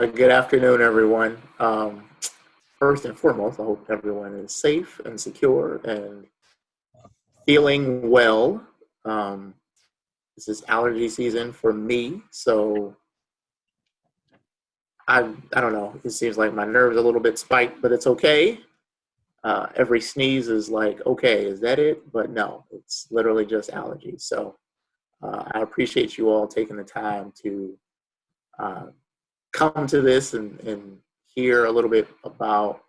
Good afternoon, everyone. First and foremost, I hope everyone is safe and secure and feeling well. Um, this is allergy season for me, so I don't know. It seems like my nerves are a little bit spiked, but it's okay. Every sneeze is like, okay, is that it? But no, it's literally just allergies. So I appreciate you all taking the time to uh, come to this and hear a little bit about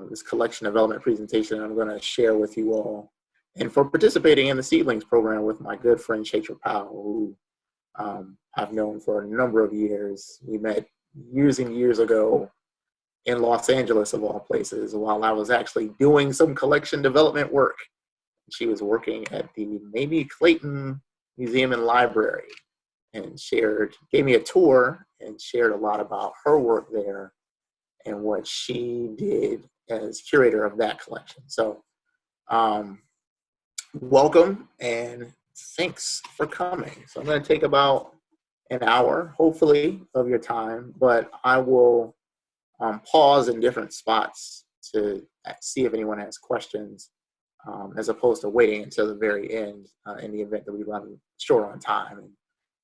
this collection development presentation I'm going to share with you all, and for participating in the Seedlings program with my good friend Chaitra Powell, who I've known for a number of years. We met years and years ago in Los Angeles, of all places, while I was actually doing some collection development work. She was working at the Mamie Clayton Museum and Library and gave me a tour and shared a lot about her work there and what she did as curator of that collection. So welcome and thanks for coming. So I'm going to take about an hour, hopefully, of your time, but I will pause in different spots to see if anyone has questions, as opposed to waiting until the very end in the event that we run short on time and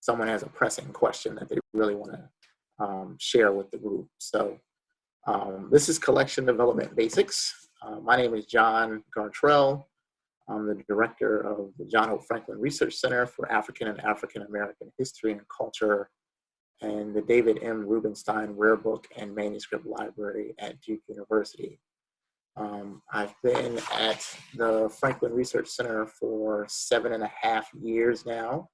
someone has a pressing question that they really want to share with the group. So this is Collection Development Basics. My name is John Gartrell. I'm the director of the John Hope Franklin Research Center for African and African American History and Culture and the David M. Rubenstein Rare Book and Manuscript Library at Duke University. I've been at the Franklin Research Center for 7.5 years now.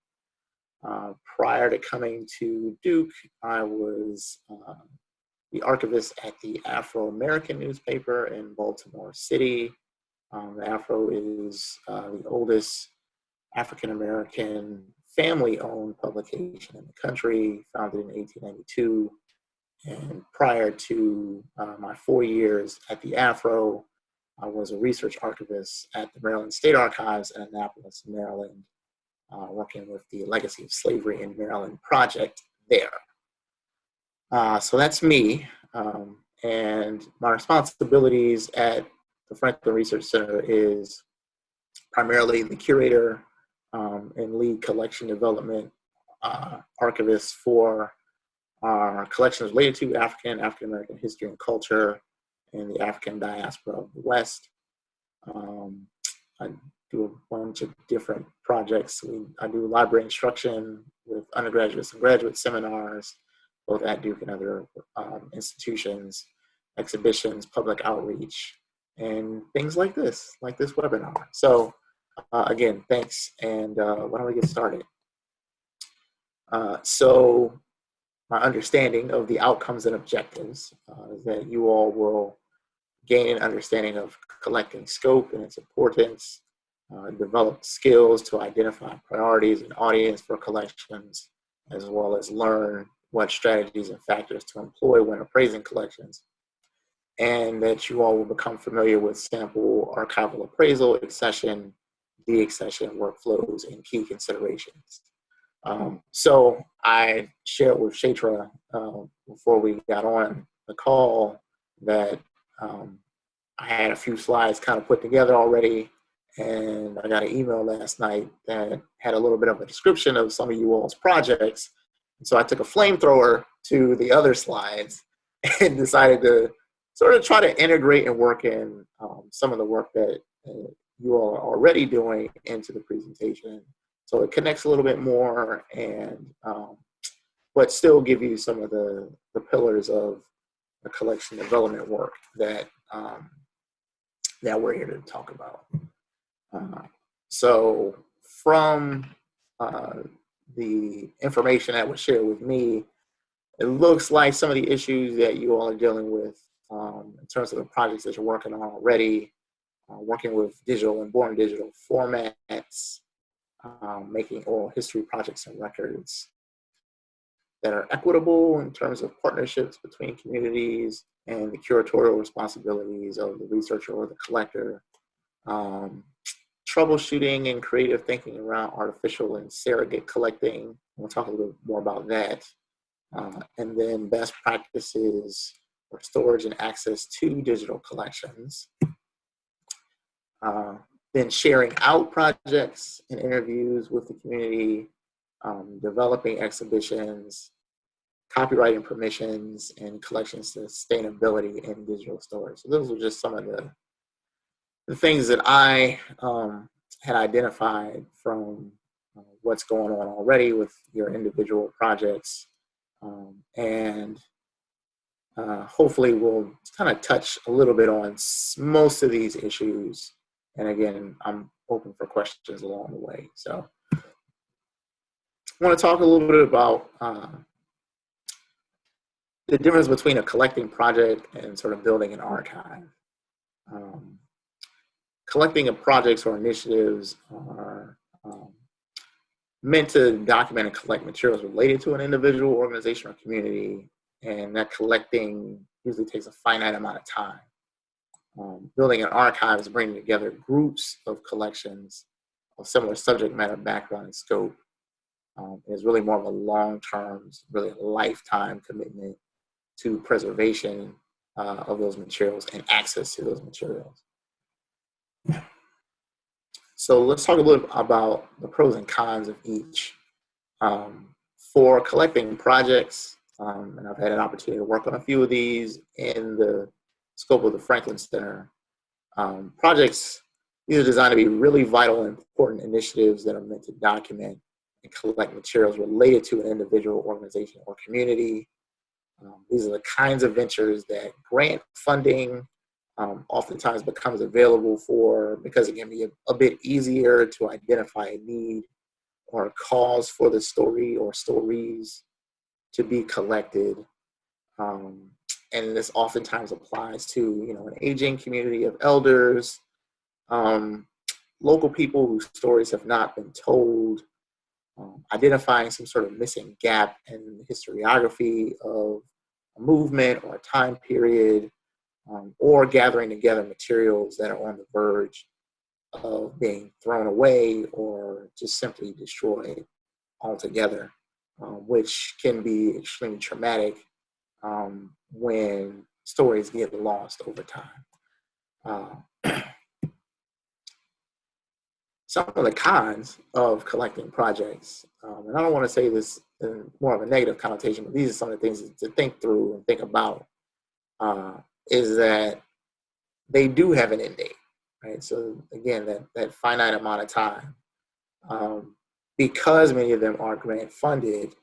Prior to coming to Duke, I was the archivist at the Afro-American newspaper in Baltimore City. The Afro is the oldest African-American family-owned publication in the country, founded in 1892. And prior to my 4 years at the Afro, I was a research archivist at the Maryland State Archives in Annapolis, Maryland, working with the Legacy of Slavery in Maryland project there. So that's me, and my responsibilities at the Franklin Research Center is primarily the curator and lead collection development archivist for our collections related to African-American history and culture and the African diaspora of the West. I do a bunch of different projects. I do library instruction with undergraduates and graduate seminars, both at Duke and other institutions, exhibitions, public outreach, and things like this webinar. So again, thanks, and why don't we get started? So my understanding of the outcomes and objectives is that you all will gain an understanding of collecting scope and its importance, develop skills to identify priorities and audience for collections, as well as learn what strategies and factors to employ when appraising collections, and that you all will become familiar with sample archival appraisal, accession, de-accession workflows, and key considerations. So I shared with Chaitra before we got on the call that I had a few slides kind of put together already, and I got an email last night that had a little bit of a description of some of you all's projects. And so I took a flamethrower to the other slides and decided to sort of try to integrate and work in some of the work that you all are already doing into the presentation. So it connects a little bit more, and but still give you some of the pillars of the collection development work that that we're here to talk about. So from the information that was shared with me, it looks like some of the issues that you all are dealing with in terms of the projects that you're working on already, working with digital and born digital formats, making oral history projects and records that are equitable in terms of partnerships between communities and the curatorial responsibilities of the researcher or the collector, troubleshooting and creative thinking around artificial and surrogate collecting. We'll talk a little bit more about that. and then best practices for storage and access to digital collections. Then sharing out projects and interviews with the community, developing exhibitions, copyright permissions, and collection sustainability in digital storage. So those are just some of the things that I had identified from what's going on already with your individual projects. And hopefully we'll kind of touch a little bit on most of these issues. And again, I'm open for questions along the way. So I want to talk a little bit about the difference between a collecting project and sort of building an archive. Collecting of projects or initiatives are meant to document and collect materials related to an individual, organization, or community, and that collecting usually takes a finite amount of time. Building an archive is bringing together groups of collections of similar subject matter, background, and scope. It's really more of a long-term, really a lifetime commitment to preservation of those materials and access to those materials. So let's talk a little bit about the pros and cons of each. For collecting projects, and I've had an opportunity to work on a few of these in the scope of the Franklin Center. Projects, these are designed to be really vital and important initiatives that are meant to document and collect materials related to an individual, organization, or community. These are the kinds of ventures that grant funding oftentimes becomes available for, because it can be a bit easier to identify a need or a cause for the story or stories to be collected. And this oftentimes applies to, an aging community of elders, local people whose stories have not been told, identifying some sort of missing gap in the historiography of a movement or a time period, or gathering together materials that are on the verge of being thrown away or just simply destroyed altogether, which can be extremely traumatic when stories get lost over time. Some of the cons of collecting projects, and I don't want to say this in more of a negative connotation, but these are some of the things to think through and think about, is that they do have an end date, right? So again, that finite amount of time. Because many of them are grant funded,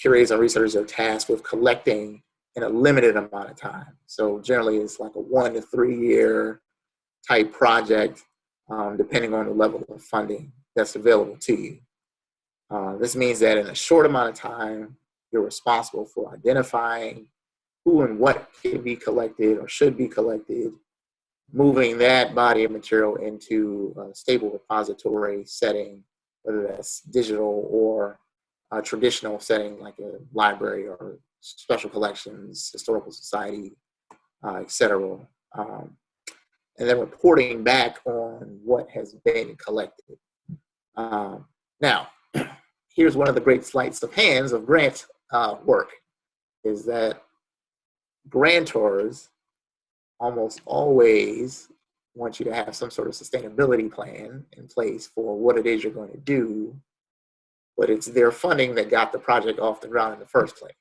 curators and researchers are tasked with collecting in a limited amount of time. So generally it's like a 1 to 3 year type project, depending on the level of funding that's available to you. This means that in a short amount of time, you're responsible for identifying who and what can be collected or should be collected, moving that body of material into a stable repository setting, whether that's digital or a traditional setting like a library or special collections, historical society, etc. And then reporting back on what has been collected. Now, here's one of the great sleights of hands of grant work, is that grantors almost always want you to have some sort of sustainability plan in place for what it is you're going to do, but it's their funding that got the project off the ground in the first place.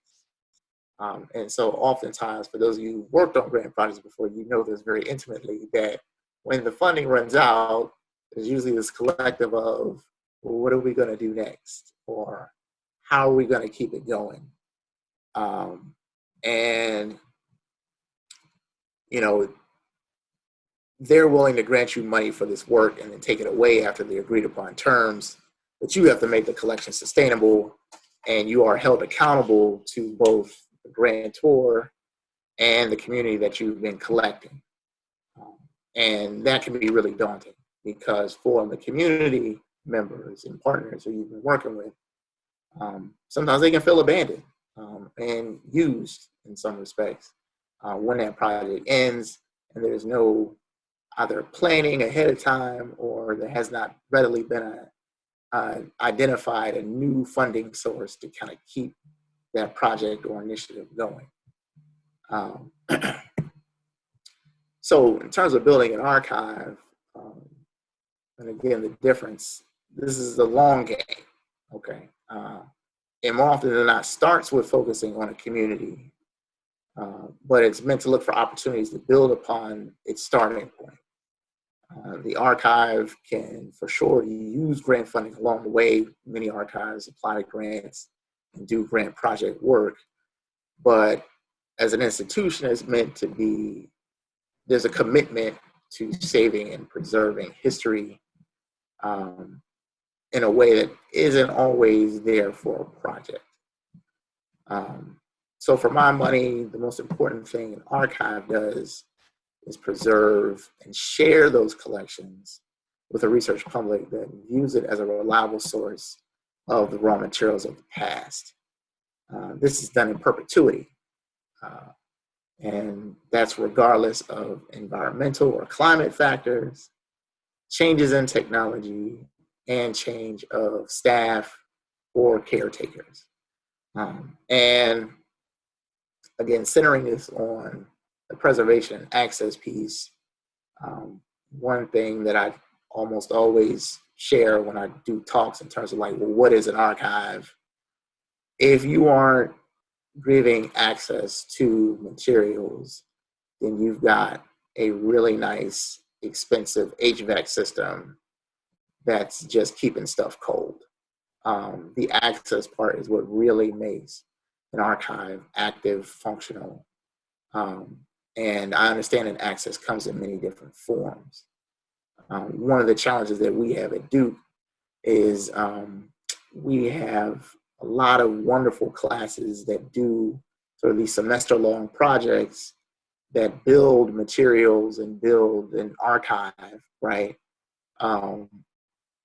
And so oftentimes, for those of you who've worked on grant projects before, you know this very intimately, that when the funding runs out, there's usually this collective of, well, what are we going to do next? Or how are we going to keep it going? And they're willing to grant you money for this work and then take it away after the agreed upon terms, but you have to make the collection sustainable, and you are held accountable to both the grantor and the community that you've been collecting. And that can be really daunting, because for the community members and partners who you've been working with, sometimes they can feel abandoned and used in some respects when that project ends and there's no either planning ahead of time, or there has not readily been identified a new funding source to kind of keep that project or initiative going. So in terms of building an archive, and again, the difference, this is the long game, okay? And more often than not, starts with focusing on a community, but it's meant to look for opportunities to build upon its starting point. The archive can, for sure, use grant funding along the way. Many archives apply to grants and do grant project work, but as an institution, it's meant to be, there's a commitment to saving and preserving history in a way that isn't always there for a project. So for my money, the most important thing an archive does is preserve and share those collections with a research public that views it as a reliable source of the raw materials of the past. This is done in perpetuity, and that's regardless of environmental or climate factors, changes in technology, and change of staff or caretakers. And again, centering this on the preservation and access piece, one thing that I almost always share when I do talks in terms of like, well, what is an archive? If you aren't giving access to materials, then you've got a really nice, expensive HVAC system that's just keeping stuff cold. The access part is what really makes an archive active, functional. And I understand that access comes in many different forms. One of the challenges that we have at Duke is we have a lot of wonderful classes that do sort of these semester-long projects that build materials and build an archive, right?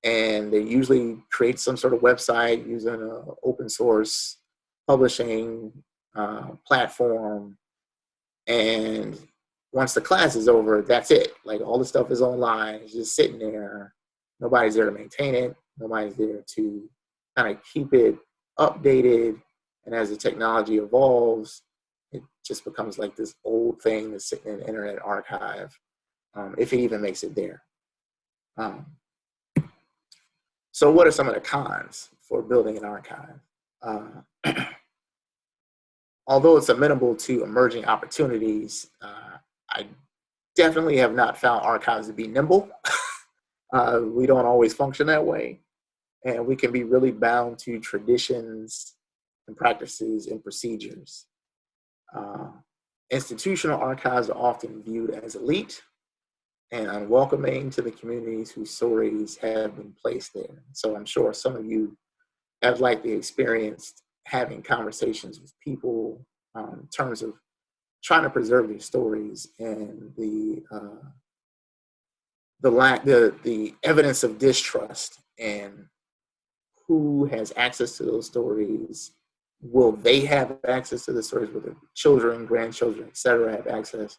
And they usually create some sort of website using an open source publishing platform. And once the class is over, that's it. Like all the stuff is online, it's just sitting there. Nobody's there to maintain it. Nobody's there to kind of keep it updated. And as the technology evolves, it just becomes like this old thing that's sitting in an internet archive, if it even makes it there. So what are some of the cons for building an archive? Although it's amenable to emerging opportunities, I definitely have not found archives to be nimble. We don't always function that way. And we can be really bound to traditions and practices and procedures. Institutional archives are often viewed as elite and unwelcoming to the communities whose stories have been placed there. So I'm sure some of you have likely experienced having conversations with people in terms of trying to preserve their stories, and the evidence of distrust and who has access to those stories. Will they have access to the stories? Will their children, grandchildren, et cetera, have access?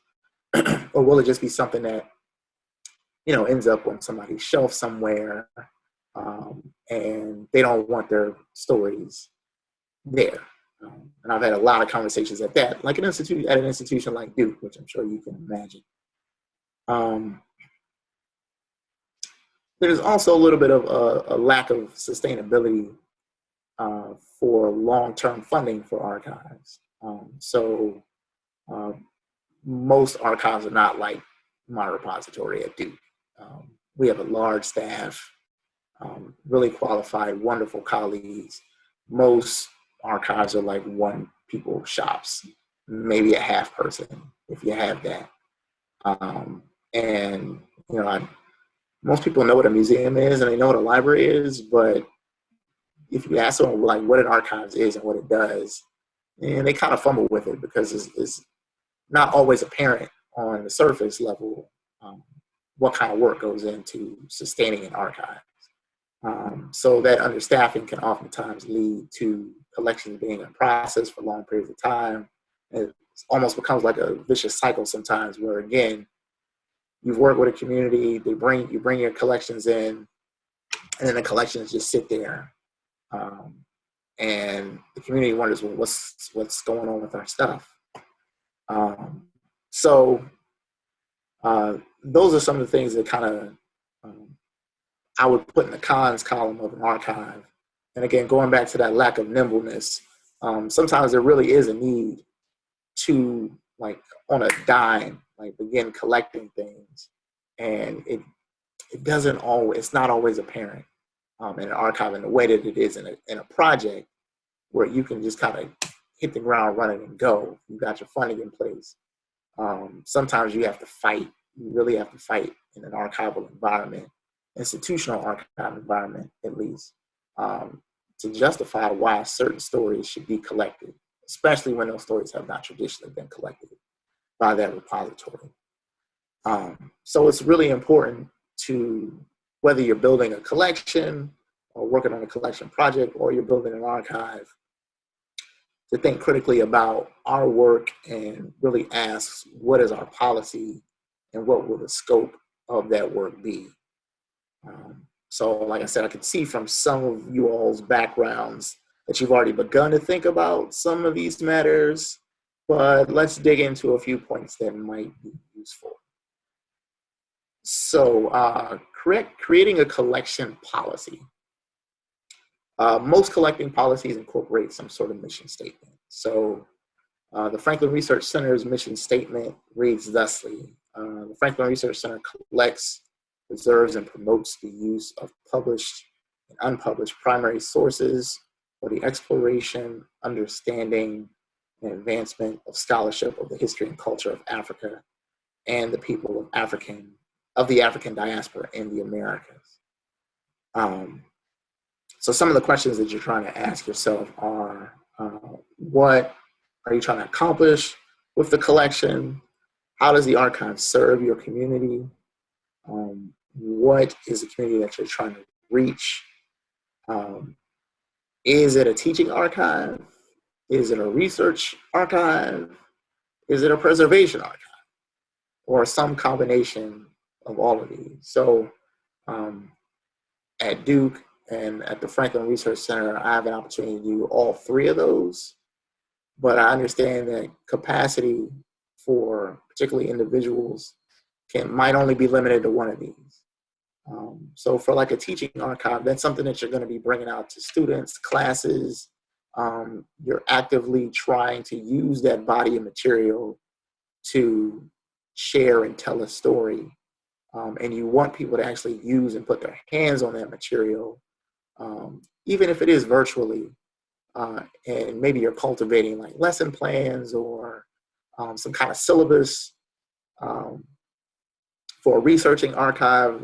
Or will it just be something that, you know, ends up on somebody's shelf somewhere, and they don't want their stories there? And I've had a lot of conversations at that, like an institution like Duke, which I'm sure you can imagine. There's also a little bit of a lack of sustainability for long-term funding for archives. Most archives are not like my repository at Duke. We have a large staff, really qualified, wonderful colleagues. Most archives are like one people shops, maybe a half person, if you have that. And, you know, most people know what a museum is and they know what a library is, but if you ask them like what an archive is and what it does, and they kind of fumble with it because it's not always apparent on the surface level what kind of work goes into sustaining an archive. So that understaffing can oftentimes lead to collections being in process for long periods of time. It almost becomes like a vicious cycle sometimes where, again, you've worked with a community, you bring your collections in, and then the collections just sit there. and the community wonders, well, what's going on with our stuff? So those are some of the things that kind of I would put in the cons column of an archive. And again, going back to that lack of nimbleness, sometimes there really is a need to, like, on a dime, like, begin collecting things, and it doesn't always, it's not always apparent in an archive in the way that it is in a project where you can just kind of hit the ground running and go. You got your funding in place. Sometimes you have to fight. You really have to fight in an archival environment, institutional archive environment at least, to justify why certain stories should be collected, especially when those stories have not traditionally been collected by that repository. So it's really important to, whether you're building a collection or working on a collection project or you're building an archive, to think critically about our work and really ask, what is our policy and what will the scope of that work be? So like I said, I could see from some of you all's backgrounds that you've already begun to think about some of these matters, but let's dig into a few points that might be useful. So creating a collection policy. Most collecting policies incorporate some sort of mission statement. So the Franklin Research Center's mission statement reads thusly: the Franklin Research Center collects, preserves, and promotes the use of published and unpublished primary sources for the exploration, understanding, and advancement of scholarship of the history and culture of Africa and the people of the African diaspora in the Americas. So some of the questions that you're trying to ask yourself are, what are you trying to accomplish with the collection? How does the archive serve your community? What is the community that you're trying to reach? Is it a teaching archive? Is it a research archive? Is it a preservation archive? Or some combination of all of these? So at Duke and at the Franklin Research Center, I have an opportunity to do all three of those, but I understand that capacity for particularly individuals might only be limited to one of these. So for like a teaching archive, that's something that you're going to be bringing out to students, classes. You're actively trying to use that body of material to share and tell a story. And you want people to actually use and put their hands on that material, even if it is virtually. And maybe you're cultivating like lesson plans or some kind of syllabus for a researching archive.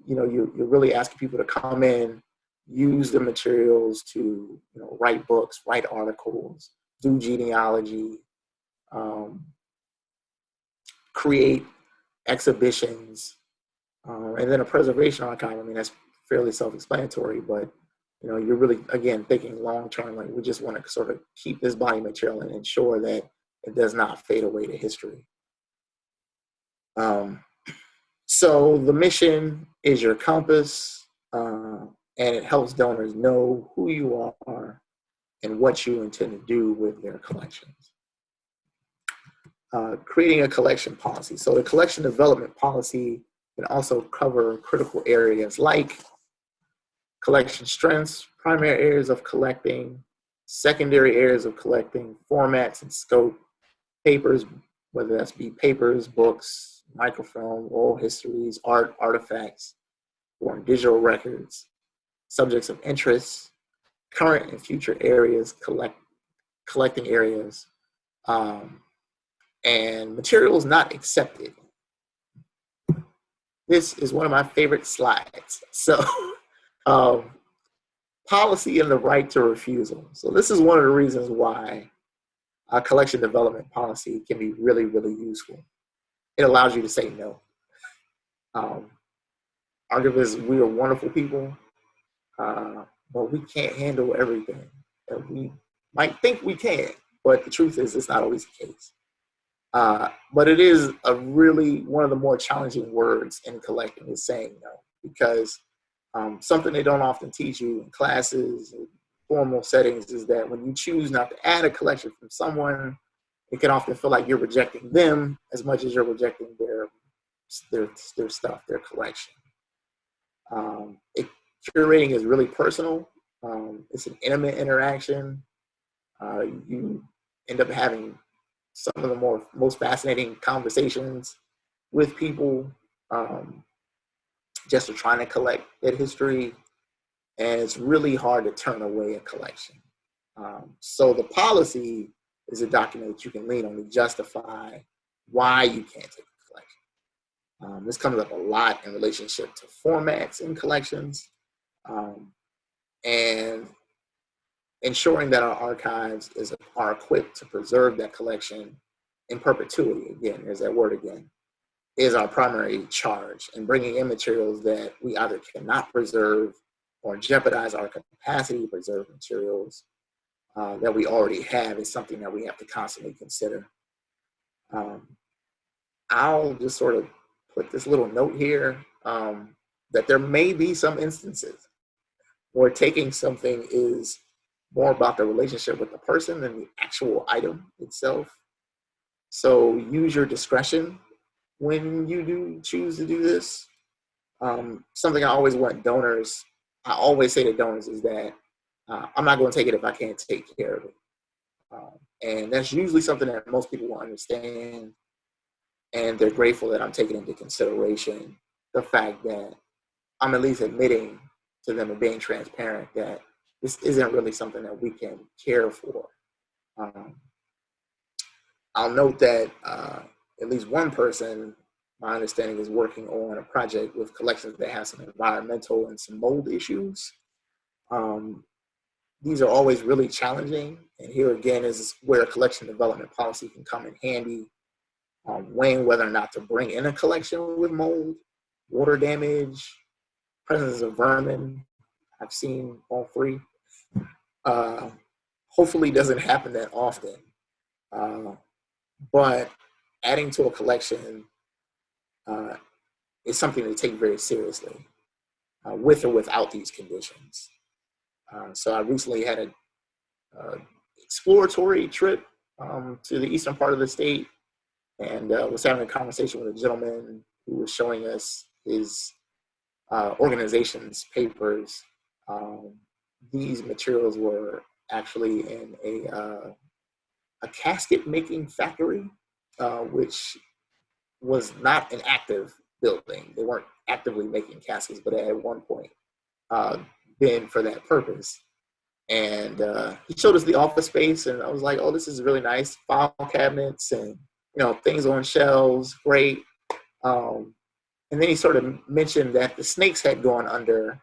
You know, you're really asking people to come in, use the materials to, write books, write articles, do genealogy, create exhibitions, and then a preservation archive. I mean, that's fairly self-explanatory, but you're really, again, thinking long-term, like we just want to sort of keep this body material and ensure that it does not fade away to history. So the mission is your compass, and it helps donors know who you are and what you intend to do with their collections. Creating a collection policy. So the collection development policy can also cover critical areas like collection strengths, primary areas of collecting, secondary areas of collecting, formats and scope, papers, whether that's be papers, books, microfilm, oral histories, art, artifacts, or digital records, subjects of interest, current and future areas, collecting areas, and materials not accepted. This is one of my favorite slides. So, policy and the right to refusal. So this is one of the reasons why a collection development policy can be really, really useful. It allows you to say no. Archivists, we are wonderful people, but we can't handle everything. And we might think we can, but the truth is it's not always the case. But it is one of the more challenging words in collecting is saying no, because something they don't often teach you in classes, formal settings is that when you choose not to add a collection from someone, it can often feel like you're rejecting them as much as you're rejecting their stuff, their collection. Curating is really personal. It's an intimate interaction. You end up having some of the most fascinating conversations with people, just trying to collect that history, and it's really hard to turn away a collection. So the policy is a document that you can lean on to justify why you can't take a collection. This comes up a lot in relationship to formats in collections, and ensuring that our archives are equipped to preserve that collection in perpetuity. Again, there's that word again, is our primary charge. And bringing in materials that we either cannot preserve or jeopardize our capacity to preserve materials that we already have is something that we have to constantly consider. I'll just sort of put this little note here that there may be some instances where taking something is more about the relationship with the person than the actual item itself. So use your discretion when you do choose to do this. Something I always say to donors is that I'm not going to take it if I can't take care of it. And that's usually something that most people will understand, and they're grateful that I'm taking into consideration the fact that I'm at least admitting to them and being transparent that this isn't really something that we can care for. I'll note that at least one person, my understanding, is working on a project with collections that have some environmental and some mold issues. These are always really challenging, and here again is where a collection development policy can come in handy, weighing whether or not to bring in a collection with mold, water damage, presence of vermin. I've seen all three. Hopefully doesn't happen that often, but adding to a collection is something to take very seriously, with or without these conditions. So I recently had an exploratory trip to the eastern part of the state, and was having a conversation with a gentleman who was showing us his organization's papers. These materials were actually in a casket making factory, which was not an active building. They weren't actively making caskets, but at one point been for that purpose. And he showed us the office space, and I was like, oh, this is really nice. File cabinets and things on shelves, great. And then he sort of mentioned that the snakes had gone under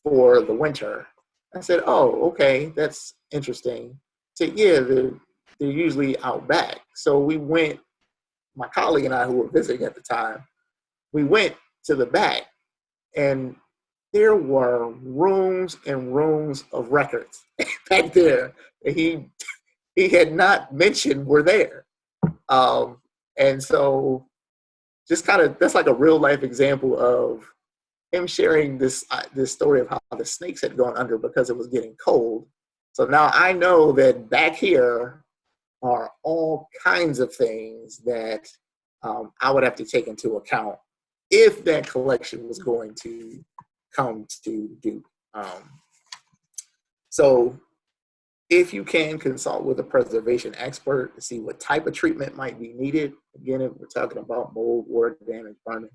for the winter. I said, oh, okay, that's interesting. He said, yeah, they're usually out back. So we went, my colleague and I, who were visiting at the time, we went to the back, and there were rooms and rooms of records back there that he had not mentioned were there. And so just kind of, that's like a real life example of him sharing this story of how the snakes had gone under because it was getting cold. So now I know that back here are all kinds of things that I would have to take into account if that collection was going to come to Duke. So if you can consult with a preservation expert to see what type of treatment might be needed. Again, if we're talking about mold, water damage, burning,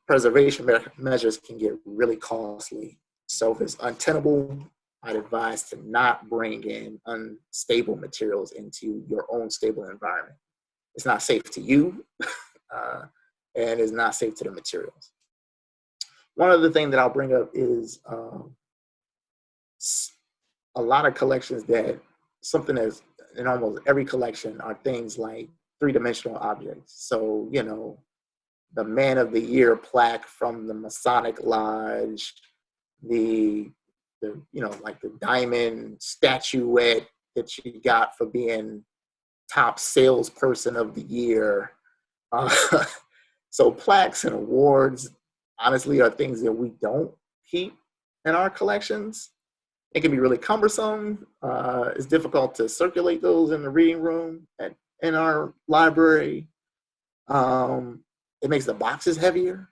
preservation measures can get really costly. So if it's untenable, I'd advise to not bring in unstable materials into your own stable environment. It's not safe to you, and it's not safe to the materials. One other thing that I'll bring up is a lot of collections that something that's in almost every collection are things like three-dimensional objects. So, the Man of the Year plaque from the Masonic Lodge, the like the diamond statuette that you got for being top salesperson of the year. So plaques and awards, honestly, are things that we don't keep in our collections. It can be really cumbersome. It's difficult to circulate those in the reading room in our library. It makes the boxes heavier,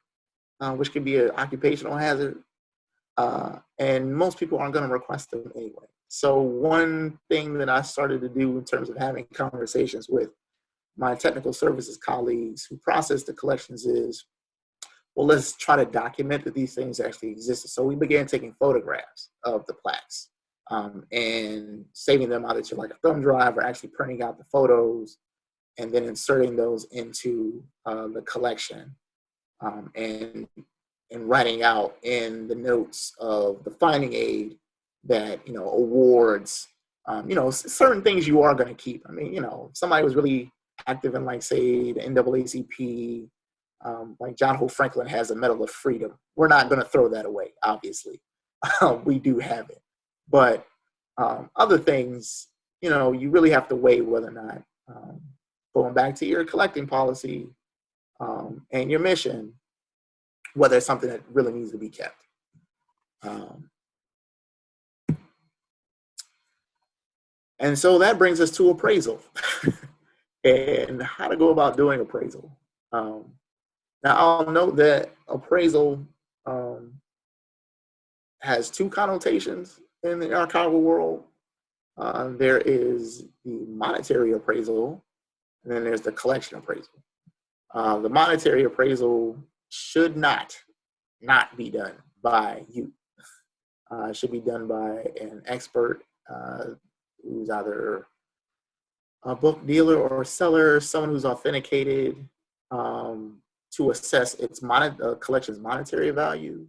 which can be an occupational hazard. And most people aren't going to request them anyway. So one thing that I started to do in terms of having conversations with my technical services colleagues who process the collections is, well, let's try to document that these things actually existed. So we began taking photographs of the plaques and saving them either to like a thumb drive or actually printing out the photos and then inserting those into the collection and writing out in the notes of the finding aid that, you know, awards, you know, certain things you are going to keep. I mean, you know, if somebody was really active in, like, say, the NAACP, like John Hope Franklin has a Medal of Freedom. We're not going to throw that away, obviously. We do have it. But other things, you know, you really have to weigh whether or not, going back to your collecting policy and your mission, whether it's something that really needs to be kept. And so that brings us to appraisal and how to go about doing appraisal. Now, I'll note that appraisal has two connotations in the archival world. There is the monetary appraisal, and then there's the collection appraisal. The monetary appraisal should not be done by you. It should be done by an expert who's either a book dealer or seller, someone who's authenticated to assess its collection's monetary value.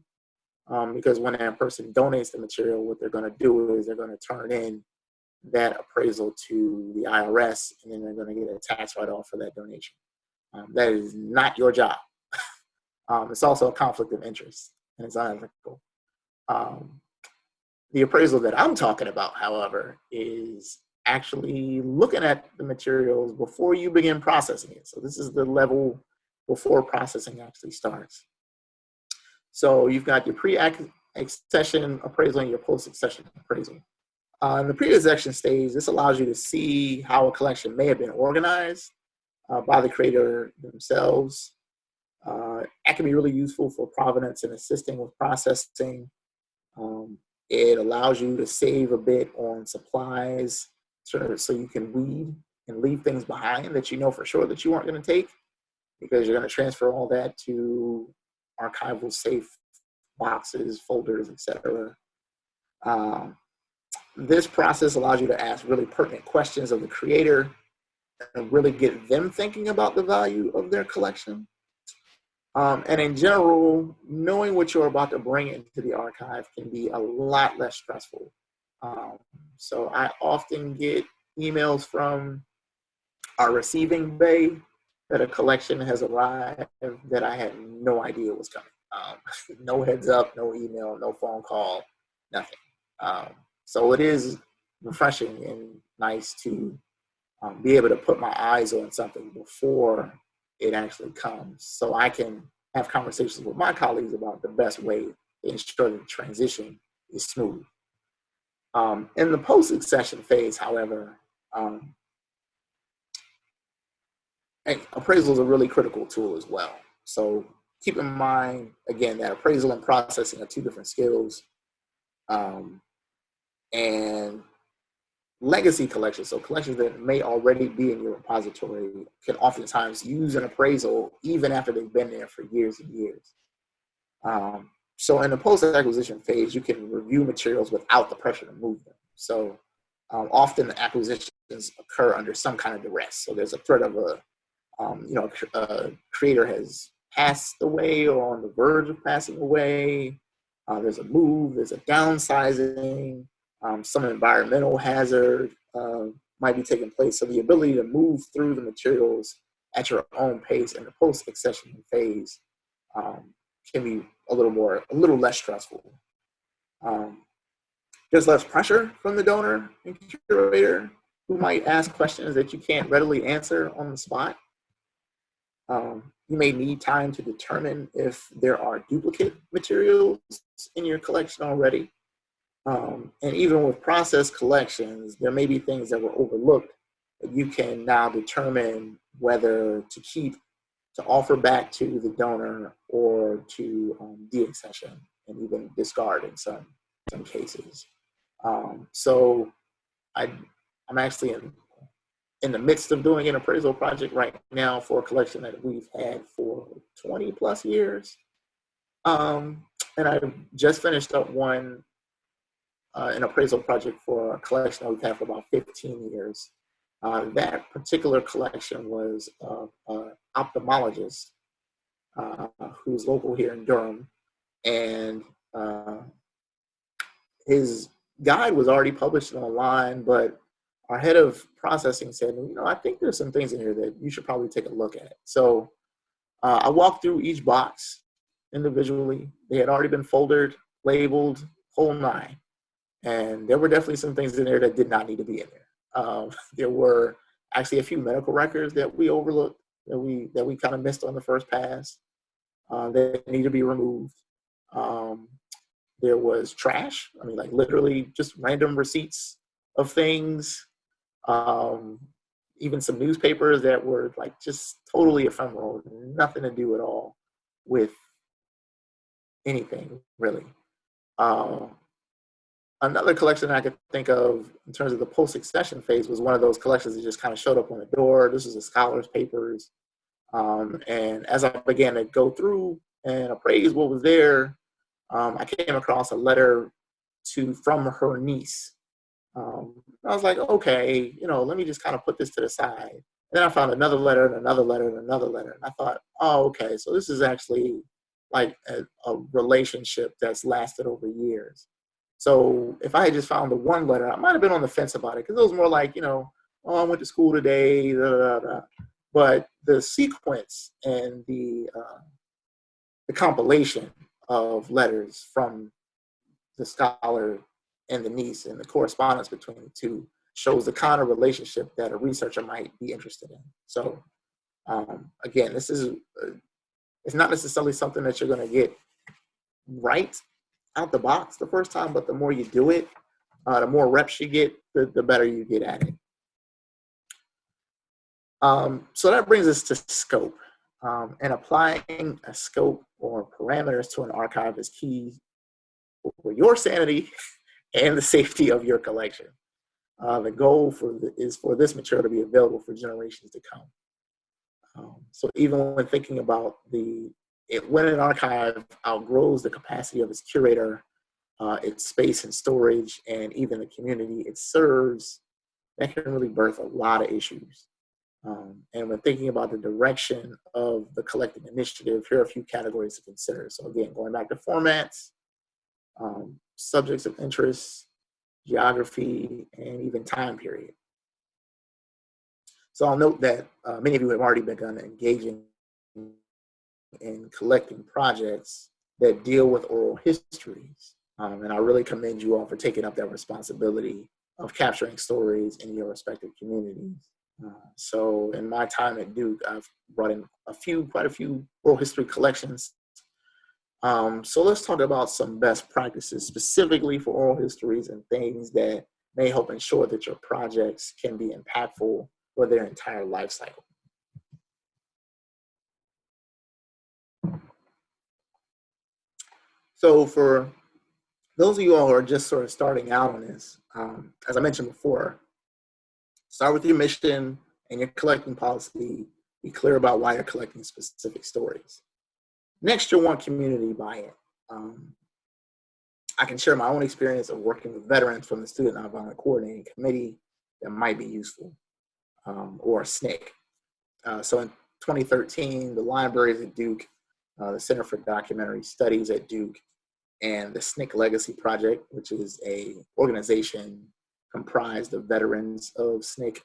Because when a person donates the material, what they're going to do is they're going to turn in that appraisal to the IRS, and then they're going to get a tax write-off for that donation. That is not your job. It's also a conflict of interest, and it's unethical. The appraisal that I'm talking about, however, is actually looking at the materials before you begin processing it. So this is the level before processing actually starts. So you've got your pre-accession appraisal and your post-accession appraisal. In the pre-accession stage, this allows you to see how a collection may have been organized by the creator themselves. That can be really useful for provenance and assisting with processing. It allows you to save a bit on supplies so you can weed and leave things behind that you know for sure that you aren't going to take, because you're going to transfer all that to archival safe boxes, folders, etc. This process allows you to ask really pertinent questions of the creator and really get them thinking about the value of their collection. And in general, knowing what you're about to bring into the archive can be a lot less stressful. So I often get emails from our receiving bay that a collection has arrived that I had no idea was coming. No heads up, no email, no phone call, nothing. So it is refreshing and nice to be able to put my eyes on something before it actually comes, so I can have conversations with my colleagues about the best way to ensure the transition is smooth. In the post-accession phase, however, appraisal is a really critical tool as well. So keep in mind, again, that appraisal and processing are two different skills. And legacy collections, so collections that may already be in your repository, can oftentimes use an appraisal even after they've been there for years and years. So in the post-acquisition phase, you can review materials without the pressure to move them. So often the acquisitions occur under some kind of duress. So there's a threat of a creator has passed away or on the verge of passing away. There's a move, there's a downsizing, some environmental hazard might be taking place. So the ability to move through the materials at your own pace in the post-accession phase can be a little less stressful. There's less pressure from the donor and curator, who might ask questions that you can't readily answer on the spot. You may need time to determine if there are duplicate materials in your collection already. And even with process collections, there may be things that were overlooked that you can now determine whether to keep, to offer back to the donor, or to deaccession and even discard in some cases. So I'm actually in the midst of doing an appraisal project right now for a collection that we've had for 20 plus years. And I just finished up an appraisal project for a collection that we've had for about 15 years. That particular collection was an ophthalmologist who's local here in Durham, and his guide was already published online, but our head of processing said, I think there's some things in here that you should probably take a look at. So I walked through each box individually. They had already been folded, labeled, whole nine. And there were definitely some things in there that did not need to be in there. There were actually a few medical records that we overlooked, that we kind of missed on the first pass, that need to be removed. There was trash. I mean, like literally just random receipts of things. Even some newspapers that were like just totally ephemeral, nothing to do at all with anything really. Another collection I could think of in terms of the post-accession phase was one of those collections that just kind of showed up on the door. This was the scholars' papers. And as I began to go through and appraise what was there, I came across a letter from her niece. I was like, okay, let me just kind of put this to the side. And then I found another letter and another letter and another letter. And I thought, oh, okay, so this is actually like a relationship that's lasted over years. So if I had just found the one letter, I might have been on the fence about it, because it was more like, oh, I went to school today, da, da, da. But the sequence and the compilation of letters from the scholar and the niece and the correspondence between the two shows the kind of relationship that a researcher might be interested in. So again, it's not necessarily something that you're going to get right out the box the first time, but the more you do it, the more reps you get, the better you get at it. So that brings us to scope. And applying a scope or parameters to an archive is key for your sanity and the safety of your collection. The goal is for this material to be available for generations to come. So even when thinking about when an archive outgrows the capacity of its curator, its space and storage, and even the community it serves, that can really birth a lot of issues. And when thinking about the direction of the collecting initiative, here are a few categories to consider. So again, going back to formats, subjects of interest, geography, and even time period. So I'll note that many of you have already begun engaging in collecting projects that deal with oral histories. And I really commend you all for taking up that responsibility of capturing stories in your respective communities. So in my time at Duke, I've brought in quite a few oral history collections. So let's talk about some best practices specifically for oral histories and things that may help ensure that your projects can be impactful for their entire life cycle. So for those of you all who are just sort of starting out on this, as I mentioned before, start with your mission and your collecting policy. Be clear about why you're collecting specific stories. Next, you'll want community buy-in. I can share my own experience of working with veterans from the Student Nonviolent Coordinating Committee that might be useful, or SNCC. So in 2013, the libraries at Duke, the Center for Documentary Studies at Duke, and the SNCC Legacy Project, which is an organization comprised of veterans of SNCC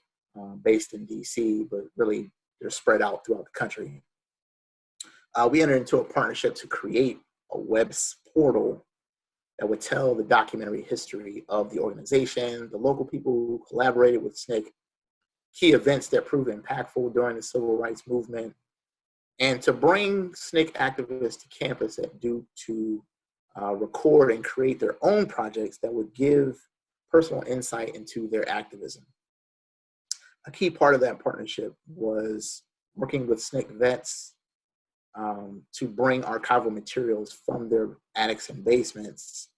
based in DC, but really they're spread out throughout the country. We entered into a partnership to create a web portal that would tell the documentary history of the organization, the local people who collaborated with SNCC, key events that proved impactful during the civil rights movement, and to bring SNCC activists to campus at Duke to record and create their own projects that would give personal insight into their activism. A key part of that partnership was working with SNCC vets to bring archival materials from their attics and basements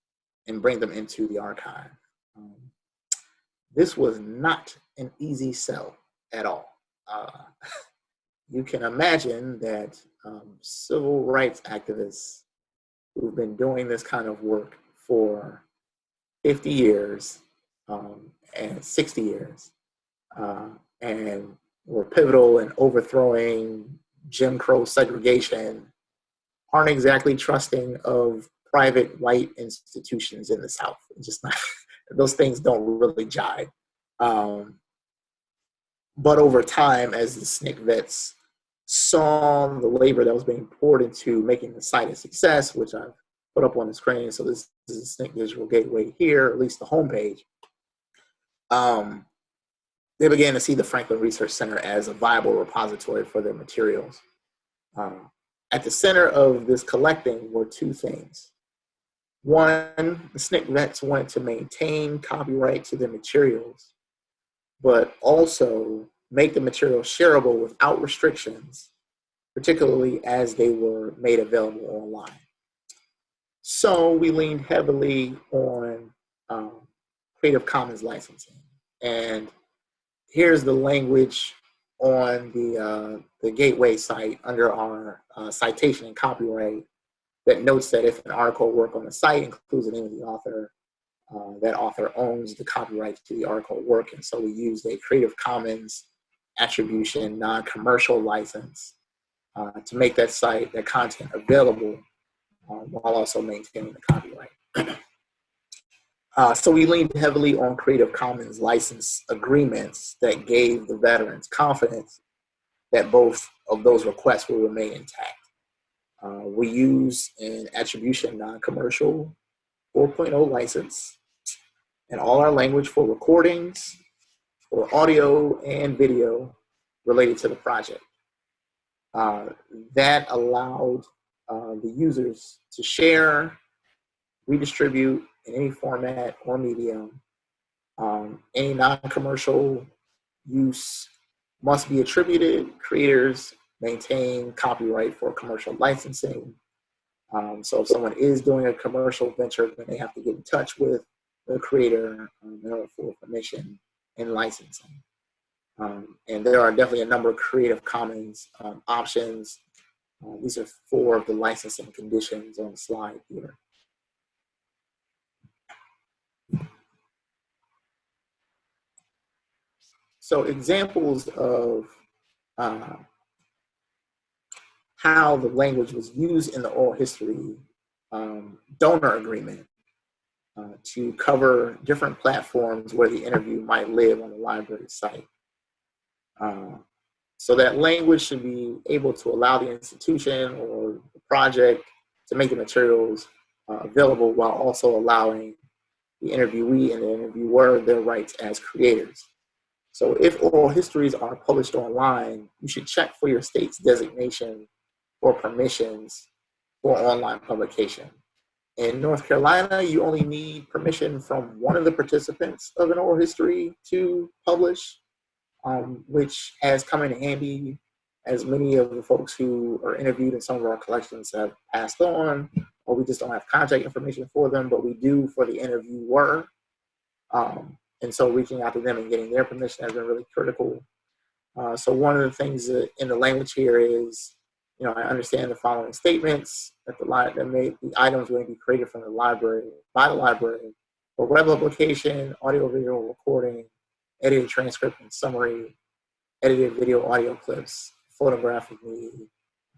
and bring them into the archive. This was not an easy sell at all. You can imagine that civil rights activists who've been doing this kind of work for 50 years and 60 years and were pivotal in overthrowing Jim Crow segregation aren't exactly trusting of private white institutions in the South. Just not, those things don't really jive. But over time, as the SNCC vets saw the labor that was being poured into making the site a success, which I've put up on the screen. So this is the SNCC Digital Gateway here, at least the homepage. They began to see the Franklin Research Center as a viable repository for their materials. At the center of this collecting were two things. One, the SNCC vets wanted to maintain copyright to their materials, but also make the material shareable without restrictions, particularly as they were made available online. So we leaned heavily on Creative Commons licensing. And here's the language on the Gateway site under our citation and copyright that notes that if an article or work on the site includes the name of the author, that author owns the copyright to the article or work. And so we used a Creative Commons attribution non-commercial license to make that site, that content available while also maintaining the copyright. So we leaned heavily on Creative Commons license agreements that gave the veterans confidence that both of those requests will remain intact. We use an attribution non-commercial 4.0 license and all our language for recordings, for audio and video related to the project. That allowed the users to share, redistribute in any format or medium. Any non-commercial use must be attributed. Creators maintain copyright for commercial licensing. So if someone is doing a commercial venture, then they have to get in touch with the creator in order for permission and licensing. And there are definitely a number of Creative Commons options. These are 4 of the licensing conditions on the slide here. So examples of how the language was used in the oral history donor agreement to cover different platforms where the interview might live on the library site. So that language should be able to allow the institution or the project to make the materials available while also allowing the interviewee and the interviewer their rights as creators. So if oral histories are published online, you should check for your state's designation or permissions for online publication. In North Carolina, you only need permission from one of the participants of an oral history to publish, which has come in handy as many of the folks who are interviewed in some of our collections have passed on, or we just don't have contact information for them, but we do for the interviewer. And so reaching out to them and getting their permission has been really critical. So one of the things in the language here is, I understand the following statements that the items may be created from the library, by the library, for web publication, audio, video recording, edited transcript and summary, edited video, audio clips, photograph of me,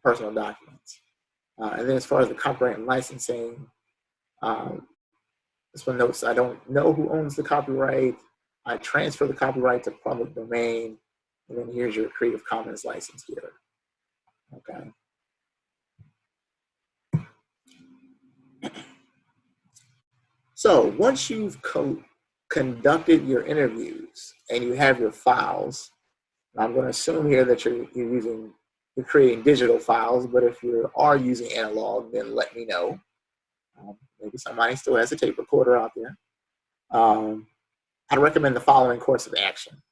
personal documents. And then as far as the copyright and licensing, this one notes, I don't know who owns the copyright. I transfer the copyright to public domain. And then here's your Creative Commons license here. Okay. So once you've conducted your interviews and you have your files, I'm going to assume here that you're creating digital files, but if you are using analog, then let me know. Maybe somebody still has a tape recorder out there. I'd recommend the following course of action.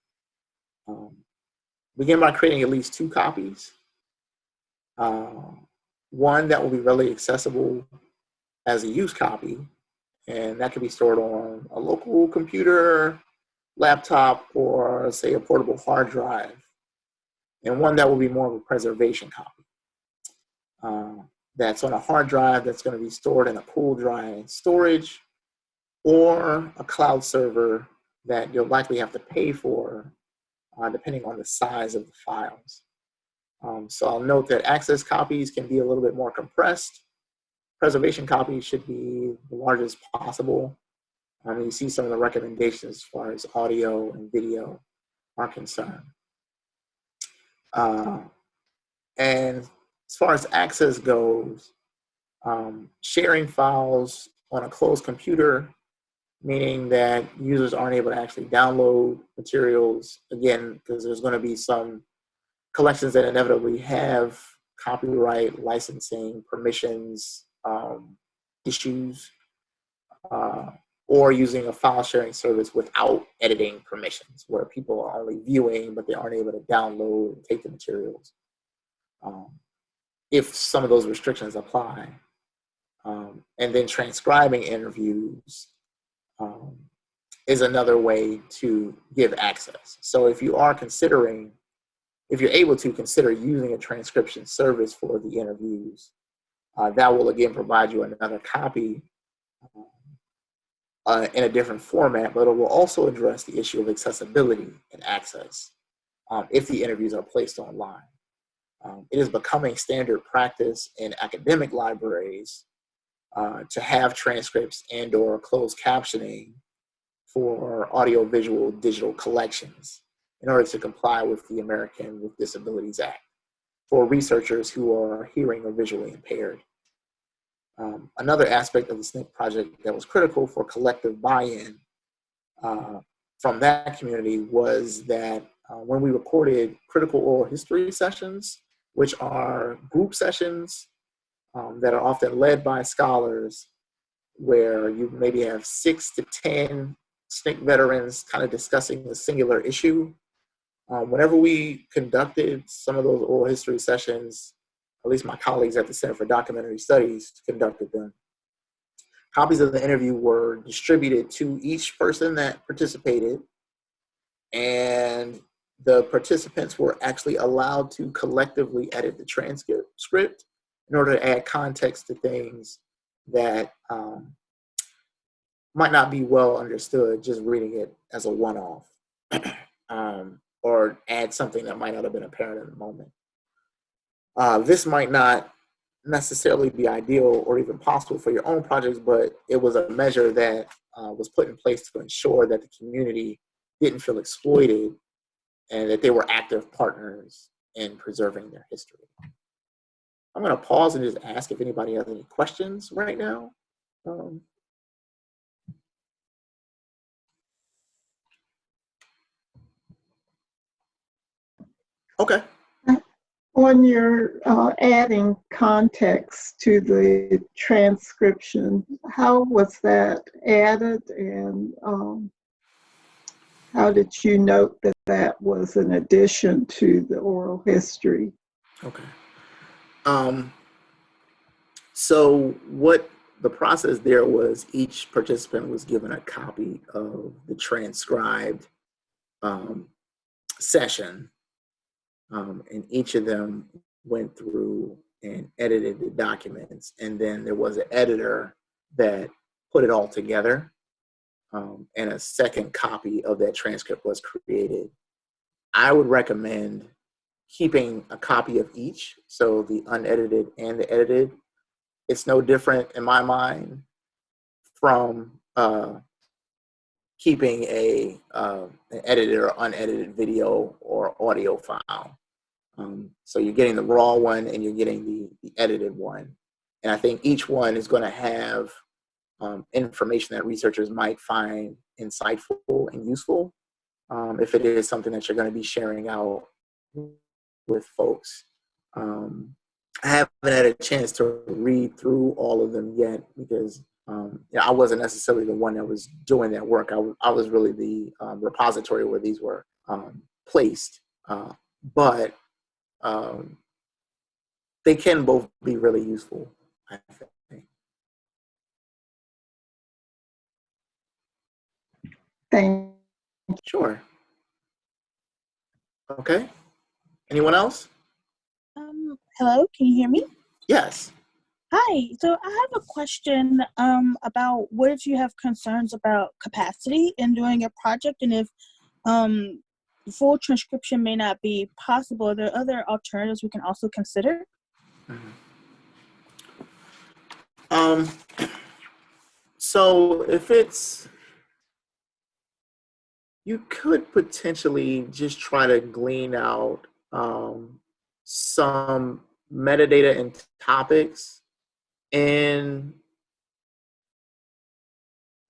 Begin by creating at least 2 copies. One that will be readily accessible as a use copy, and that can be stored on a local computer, laptop, or say a portable hard drive. And one that will be more of a preservation copy. That's on a hard drive that's going to be stored in a cool, dry storage, or a cloud server that you'll likely have to pay for depending on the size of the files. So I'll note that access copies can be a little bit more compressed. Preservation copies should be the largest possible. You see some of the recommendations as far as audio and video are concerned. And as far as access goes, sharing files on a closed computer, meaning that users aren't able to actually download materials, again, because there's going to be some collections that inevitably have copyright, licensing, permissions, issues, or using a file sharing service without editing permissions, where people are only viewing, but they aren't able to download and take the materials. If some of those restrictions apply. And then transcribing interviews is another way to give access. So if you are considering, if you're able to consider using a transcription service for the interviews, that will again provide you another copy in a different format, but it will also address the issue of accessibility and access if the interviews are placed online. It is becoming standard practice in academic libraries to have transcripts and or closed captioning for audiovisual digital collections in order to comply with the American with Disabilities Act for researchers who are hearing or visually impaired. Another aspect of the SNCC project that was critical for collective buy-in from that community was that when we recorded critical oral history sessions, which are group sessions that are often led by scholars, where you maybe have 6 to 10 SNCC veterans kind of discussing a singular issue. Whenever we conducted some of those oral history sessions, at least my colleagues at the Center for Documentary Studies conducted them, copies of the interview were distributed to each person that participated, and the participants were actually allowed to collectively edit the transcript in order to add context to things that might not be well understood just reading it as a one-off, or add something that might not have been apparent in the moment. This might not necessarily be ideal or even possible for your own projects, but it was a measure that was put in place to ensure that the community didn't feel exploited and that they were active partners in preserving their history. I'm going to pause and just ask if anybody has any questions right now. Okay. On your adding context to the transcription, how was that added, and how did you note that that was an addition to the oral history? Okay. So what the process there was, each participant was given a copy of the transcribed session, and each of them went through and edited the documents, and then there was an editor that put it all together, and a second copy of that transcript was created. I would recommend keeping a copy of each, so the unedited and the edited. It's no different in my mind from keeping an edited or unedited video or audio file. So you're getting the raw one and you're getting the edited one. And I think each one is going to have information that researchers might find insightful and useful if it is something that you're going to be sharing out with folks. I haven't had a chance to read through all of them yet because I wasn't necessarily the one that was doing that work. I was really the repository where these were placed. But um, they can both be really useful, I think. Thank Sure. Okay. Anyone else? Hello, can you hear me? Yes. Hi, so I have a question about what if you have concerns about capacity in doing a project, and if full transcription may not be possible, are there other alternatives we can also consider? Um, so if it's, you could potentially just try to glean out some metadata and topics in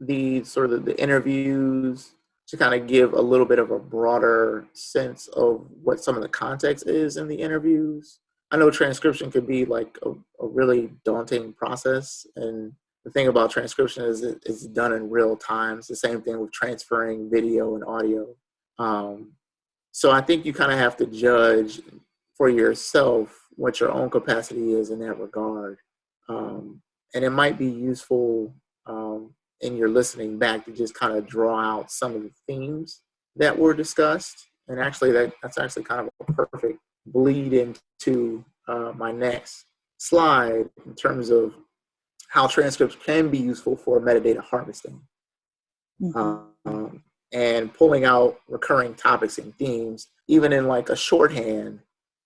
the sort of the interviews to kind of give a little bit of a broader sense of what some of the context is in the interviews. I know transcription could be like a really daunting process, and the thing about transcription is it's done in real time. It's the same thing with transferring video and audio. Um, so I think you kind of have to judge for yourself what your own capacity is in that regard. And it might be useful in your listening back to just kind of draw out some of the themes that were discussed. And actually, that's actually kind of a perfect bleed into my next slide in terms of how transcripts can be useful for metadata harvesting. And pulling out recurring topics and themes, even in like a shorthand,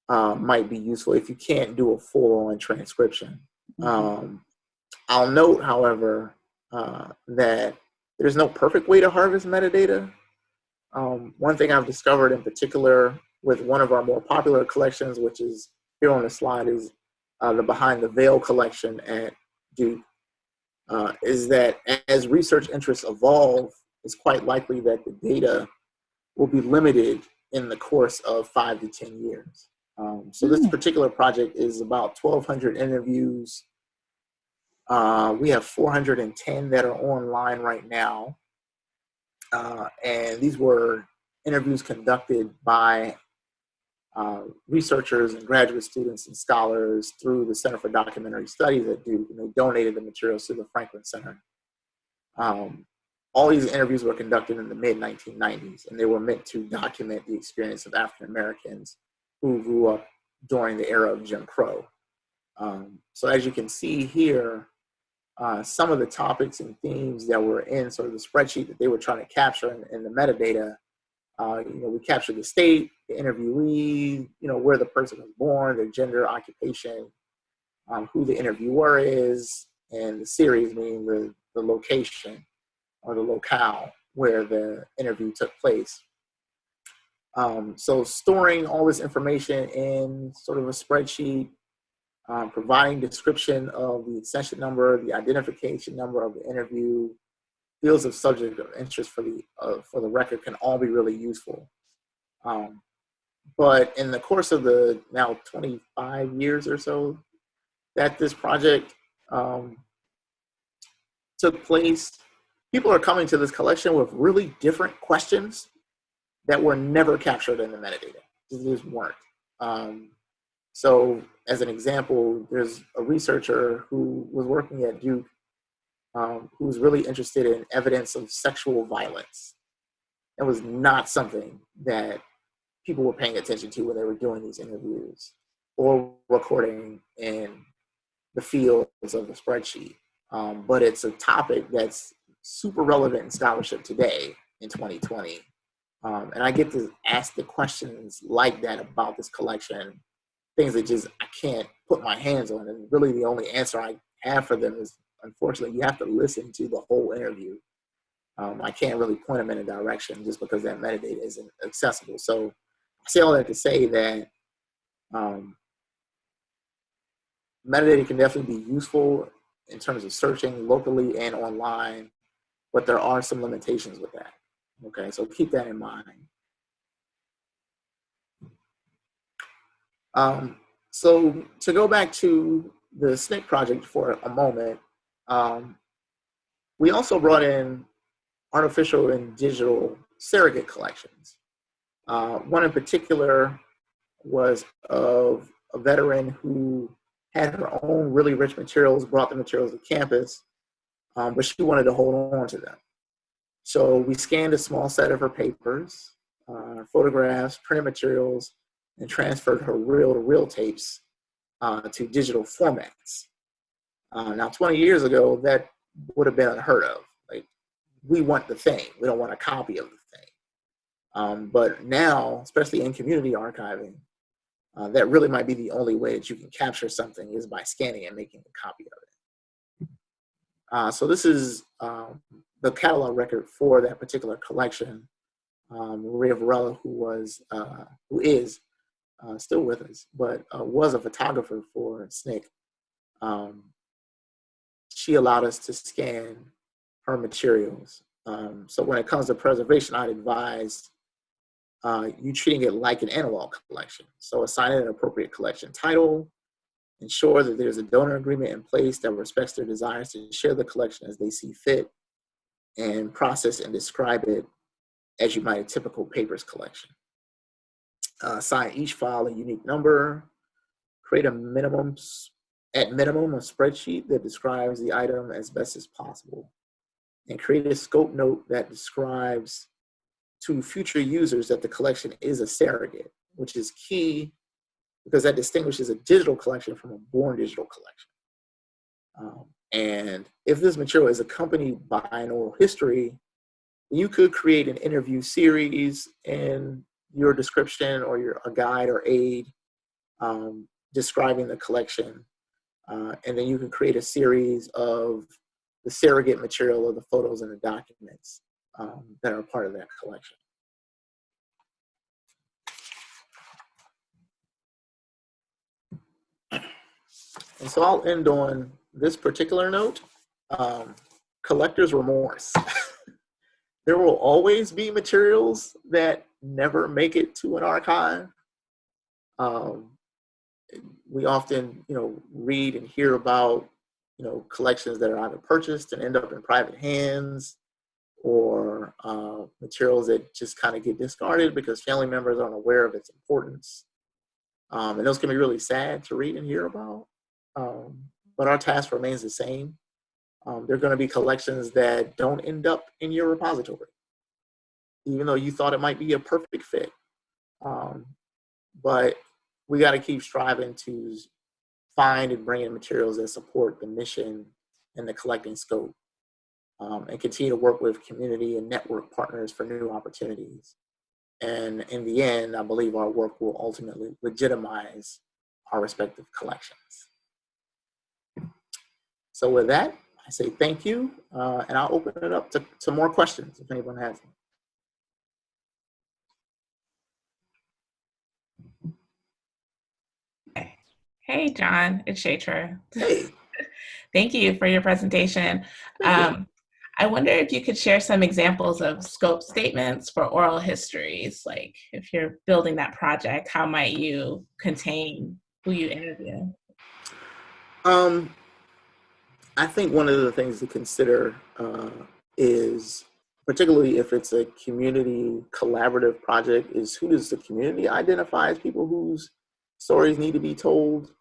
might be useful if you can't do a full-on transcription. I'll note, however, that there's no perfect way to harvest metadata. One thing I've discovered in particular with one of our more popular collections, which is here on the slide, is the Behind the Veil collection at Duke, is that as research interests evolve, it's quite likely that the data will be limited in the course of 5 to 10 years. So this particular project is about 1,200 interviews. We have 410 that are online right now. And these were interviews conducted by researchers and graduate students and scholars through the Center for Documentary Studies at Duke, and they donated the materials to the Franklin Center. All these interviews were conducted in the mid-1990s, and they were meant to document the experience of African Americans who grew up during the era of Jim Crow. So as you can see here, some of the topics and themes that were in sort of the spreadsheet that they were trying to capture in the metadata, we captured the state, the interviewee, where the person was born, their gender, occupation, who the interviewer is, and the series, meaning the location or the locale where the interview took place. So storing all this information in sort of a spreadsheet, providing description of the accession number, the identification number of the interview, fields of subject of interest for the record can all be really useful. But in the course of the now 25 years or so that this project took place, people are coming to this collection with really different questions that were never captured in the metadata. These just weren't. So as an example, there's a researcher who was working at Duke who was really interested in evidence of sexual violence. That was not something that people were paying attention to when they were doing these interviews or recording in the fields of the spreadsheet. But it's a topic that's super relevant in scholarship today in 2020. And I get to ask the questions like that about this collection, things that just I can't put my hands on. And really the only answer I have for them is, unfortunately, you have to listen to the whole interview. I can't really point them in a direction just because that metadata isn't accessible. So I say all that to say that metadata can definitely be useful in terms of searching locally and online, but there are some limitations with that. Okay, so keep that in mind. So to go back to the SNCC project for a moment, we also brought in artificial and digital surrogate collections. One in particular was of a veteran who had her own really rich materials, brought the materials to campus, but she wanted to hold on to them. So we scanned a small set of her papers, photographs, printed materials, and transferred her reel-to-reel tapes to digital formats. Now, 20 years ago, that would have been unheard of. Like, we want the thing. We don't want a copy of the thing. But now, especially in community archiving, that really might be the only way that you can capture something is by scanning and making a copy of it. So this is the catalog record for that particular collection. Maria Varela, who is still with us, but was a photographer for SNCC. She allowed us to scan her materials. So when it comes to preservation, I'd advise you treating it like an analog collection. So assign it an appropriate collection title, ensure that there's a donor agreement in place that respects their desires to share the collection as they see fit, and process and describe it as you might a typical papers collection. Assign each file a unique number, create at minimum a spreadsheet that describes the item as best as possible, and create a scope note that describes to future users that the collection is a surrogate, which is key because that distinguishes a digital collection from a born digital collection. And if this material is accompanied by an oral history, you could create an interview series in your description or a guide or aid describing the collection. And then you can create a series of the surrogate material of the photos and the documents that are part of that collection. And so I'll end on this particular note, collector's remorse. There will always be materials that never make it to an archive. We often, read and hear about, collections that are either purchased and end up in private hands, or materials that just kind of get discarded because family members aren't aware of its importance. And those can be really sad to read and hear about. But our task remains the same. There are going to be collections that don't end up in your repository, even though you thought it might be a perfect fit. But we got to keep striving to find and bring in materials that support the mission and the collecting scope, and continue to work with community and network partners for new opportunities. And in the end, I believe our work will ultimately legitimize our respective collections. So with that, I say thank you, and I'll open it up to more questions if anyone has them. Hey, John, it's Shatra. Hey. Thank you for your presentation. I wonder if you could share some examples of scope statements for oral histories, like if you're building that project, how might you contain who you interview? I think one of the things to consider is, particularly if it's a community collaborative project, is who does the community identify as people whose stories need to be told.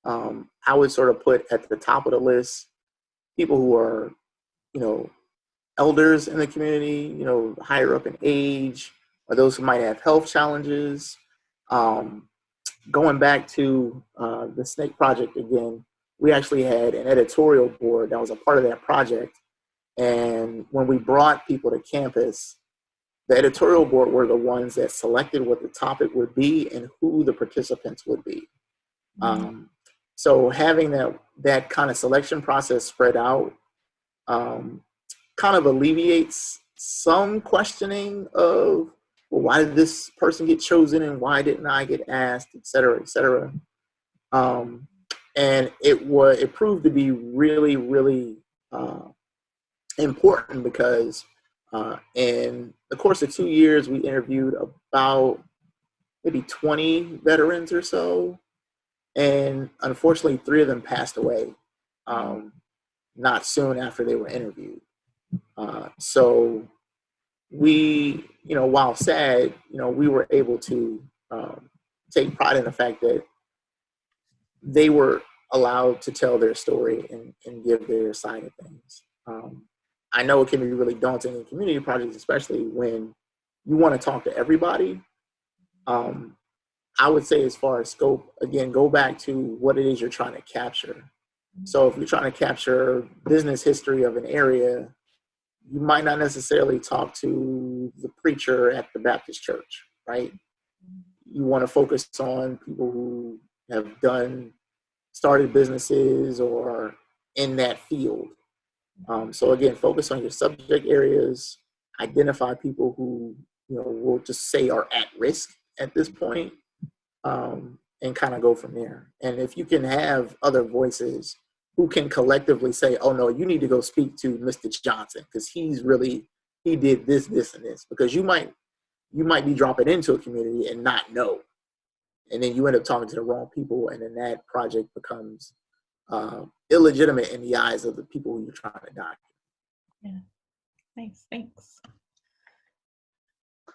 I would sort of put at the top of the list people who are, elders in the community, higher up in age, or those who might have health challenges. Going back to the SNCC project again, we actually had an editorial board that was a part of that project. And when we brought people to campus, the editorial board were the ones that selected what the topic would be and who the participants would be. So having that kind of selection process spread out kind of alleviates some questioning of, well, why did this person get chosen and why didn't I get asked, et cetera, et cetera. And it proved to be really, really important because in the course of 2 years, we interviewed about maybe 20 veterans or so. And unfortunately, 3 of them passed away not soon after they were interviewed. So we, while sad, we were able to take pride in the fact that they were allowed to tell their story and give their side of things. I know it can be really daunting in community projects, especially when you want to talk to everybody. I would say, as far as scope, again, go back to what it is you're trying to capture. So if you're trying to capture business history of an area, you might not necessarily talk to the preacher at the Baptist church, right? You want to focus on people who have started businesses or in that field. So again, focus on your subject areas, identify people who, we'll just say are at risk at this point, and kind of go from there. And if you can have other voices who can collectively say, oh no, you need to go speak to Mr. Johnson because he did this, this, and this, because you might be dropping into a community and not know. And then you end up talking to the wrong people, and then that project becomes illegitimate in the eyes of the people who you're trying to document. Yeah, nice, thanks.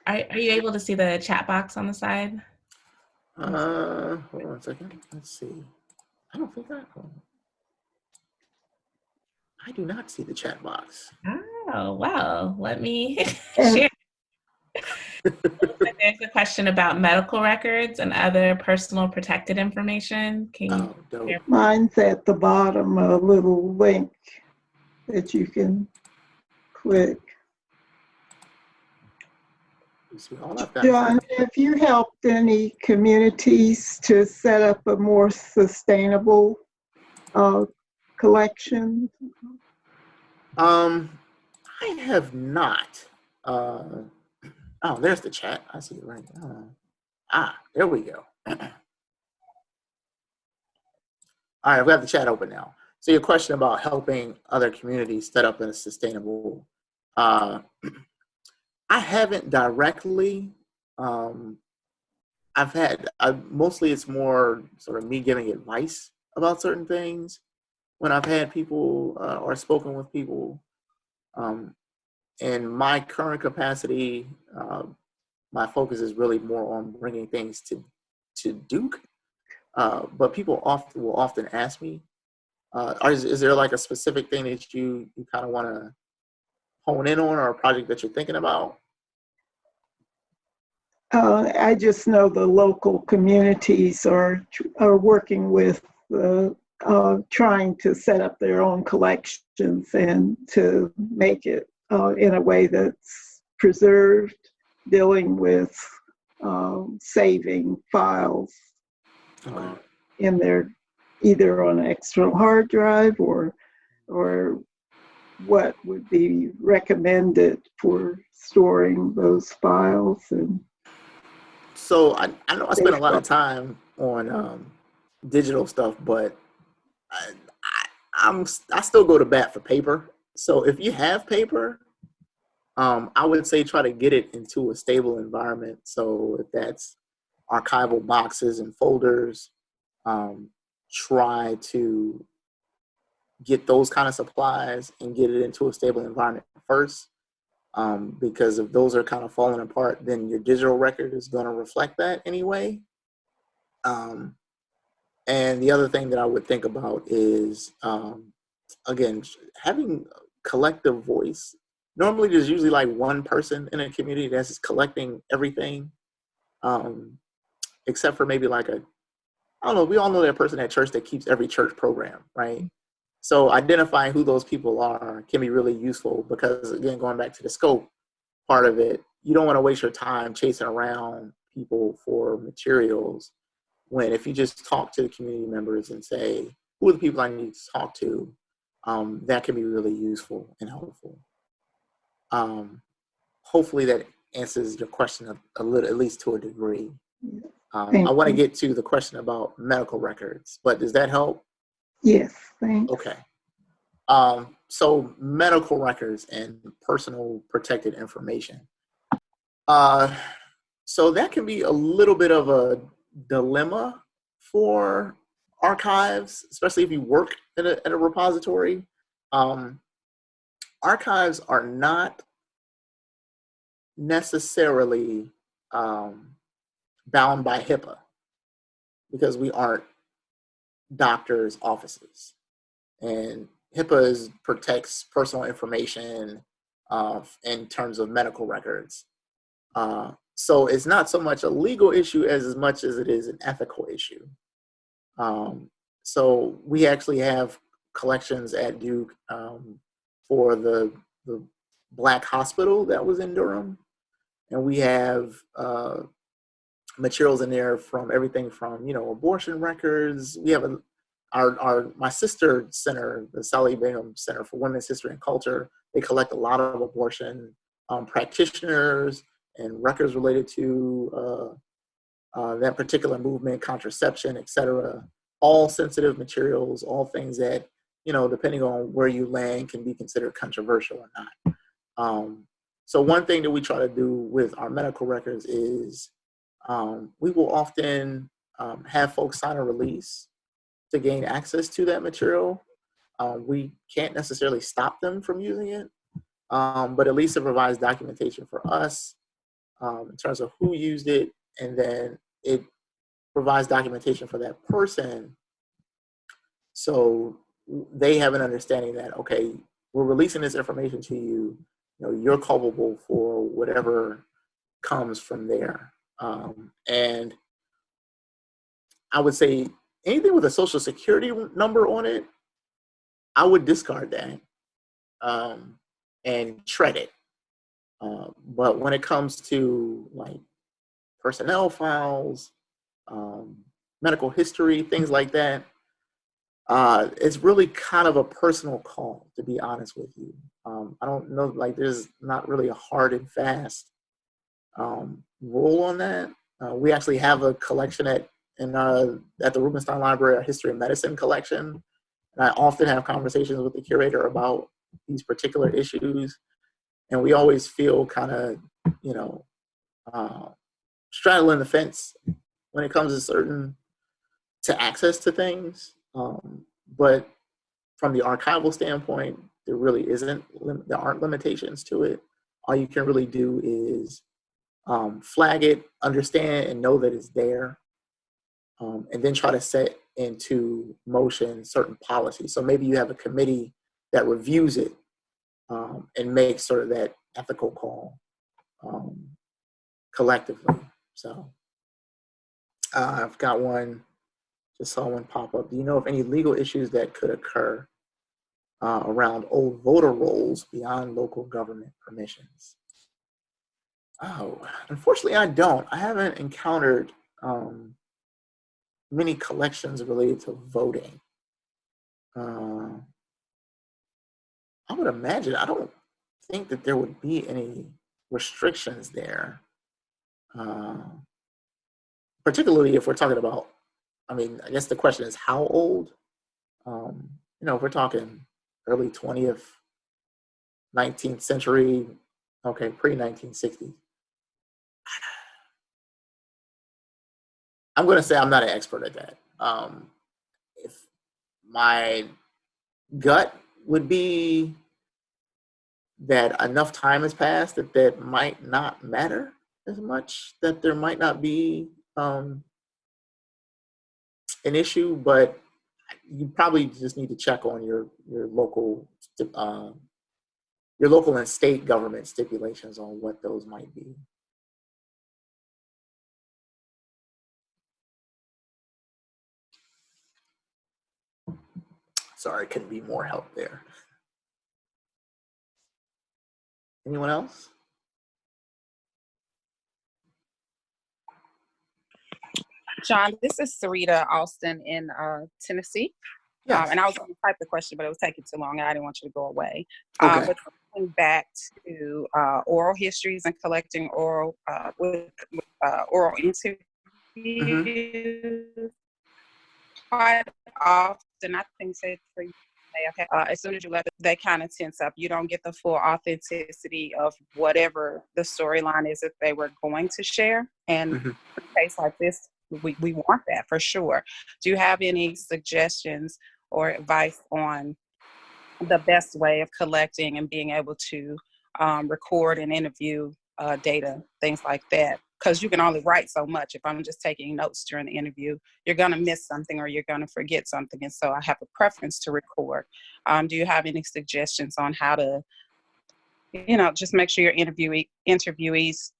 Are you able to see the chat box on the side? Hold on a second. Let's see. I don't think I do not see the chat box. Oh, wow. Let me And- share. There's a question about medical records and other personal protected information. Can you dope. Mine's at the bottom, a little link that you can click. You see all I've got. John, have you helped any communities to set up a more sustainable collection? I have not. Oh, there's the chat. I see it right now. There we go. All right, I've got the chat open now. So your question about helping other communities set up in a sustainable, I haven't directly. Mostly it's more sort of me giving advice about certain things when I've had people or spoken with people. In my current capacity, my focus is really more on bringing things to Duke. But people will often ask me, is there like a specific thing that you kind of want to hone in on, or a project that you're thinking about? I just know the local communities are working with trying to set up their own collections and to make it in a way that's preserved, dealing with saving files in their, either on an external hard drive or what would be recommended for storing those files. And so I know I spend a lot of time on digital stuff, but I still go to bat for paper. So if you have paper, I would say try to get it into a stable environment. So if that's archival boxes and folders, try to get those kind of supplies and get it into a stable environment first. Because if those are kind of falling apart, then your digital record is going to reflect that anyway. And the other thing that I would think about is, again, having collective voice. Normally there's usually like one person in a community that's collecting everything, except for maybe like I don't know, we all know that person at church that keeps every church program, right? So identifying who those people are can be really useful, because again, going back to the scope part of it, you don't want to waste your time chasing around people for materials, when if you just talk to the community members and say, who are the people I need to talk to, that can be really useful and helpful. Hopefully that answers your question a little, at least to a degree. I want to get to the question about medical records, but does that help? Yes, thanks. Okay. So medical records and personal protected information. So that can be a little bit of a dilemma for archives, especially if you work in a repository, archives are not necessarily bound by HIPAA because we aren't doctors' offices. And HIPAA protects personal information in terms of medical records. So it's not so much a legal issue as much as it is an ethical issue. So we actually have collections at Duke for the Black hospital that was in Durham. And we have materials in there from everything from, abortion records. We have my sister center, the Sally Bingham Center for Women's History and Culture. They collect a lot of abortion practitioners and records related to that particular movement, contraception, etc. All sensitive materials, all things that, depending on where you land, can be considered controversial or not. So one thing that we try to do with our medical records is we will often have folks sign a release to gain access to that material. We can't necessarily stop them from using it, but at least it provides documentation for us in terms of who used it, and then it provides documentation for that person so they have an understanding that, okay, we're releasing this information to you, you're culpable for whatever comes from there. And I would say anything with a social security number on it, I would discard that and shred it. But when it comes to like personnel files, medical history, things like that, it's really kind of a personal call, to be honest with you. I don't know, there's not really a hard and fast rule on that. We actually have a collection at the Rubenstein Library, our History of Medicine collection. And I often have conversations with the curator about these particular issues. And we always feel kind of, straddling the fence when it comes to access to things. But from the archival standpoint, there aren't limitations to it. All you can really do is flag it, understand and know that it's there, and then try to set into motion certain policies. So maybe you have a committee that reviews it and makes sort of that ethical call collectively. So I've got one, just saw one pop up. Do you know of any legal issues that could occur around old voter rolls beyond local government permissions? Oh, unfortunately, I don't. I haven't encountered many collections related to voting. I would imagine, I don't think that there would be any restrictions there. Particularly if we're talking about, I guess the question is how old? If we're talking early 20th, 19th century, okay, pre-1960. I'm going to say I'm not an expert at that. If my gut would be that enough time has passed that might not matter as much, that there might not be an issue, but you probably just need to check on your local and state government stipulations on what those might be. Sorry, couldn't be more help there. Anyone else? John, this is Sarita Austin in Tennessee. Yes. And I was going to type the question, but it was taking too long. I didn't want you to go away. Okay. But going back to oral histories and collecting oral oral interviews, quite often, I think, as soon as you let they kind of tense up. You don't get the full authenticity of whatever the storyline is that they were going to share. And in a case like this, we want that for sure. Do you have any suggestions or advice on the best way of collecting and being able to record and interview data, things like that? Because you can only write so much. If I'm just taking notes during the interview, you're going to miss something or you're going to forget something. And so I have a preference to record. Do you have any suggestions on how to, just make sure your interviewees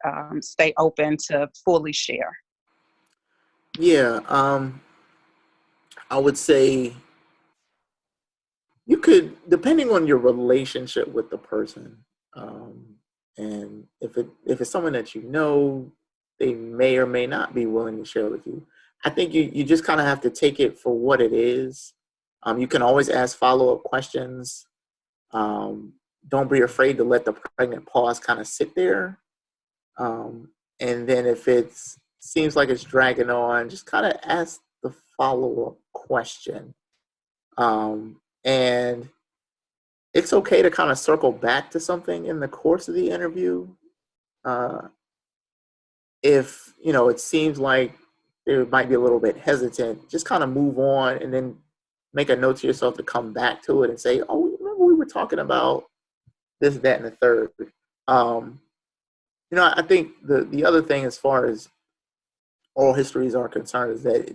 stay open to fully share? Yeah, I would say you could, depending on your relationship with the person, and if it's someone that you know, they may or may not be willing to share with you. I think you just kind of have to take it for what it is. You can always ask follow-up questions. Don't be afraid to let the pregnant pause kind of sit there. And then if it seems like it's dragging on, just kind of ask the follow-up question. And it's okay to kind of circle back to something in the course of the interview. If, it seems like they might be a little bit hesitant, just kind of move on and then make a note to yourself to come back to it and say, oh, remember we were talking about this, that, and the third. I think the other thing as far as oral histories are concerned is that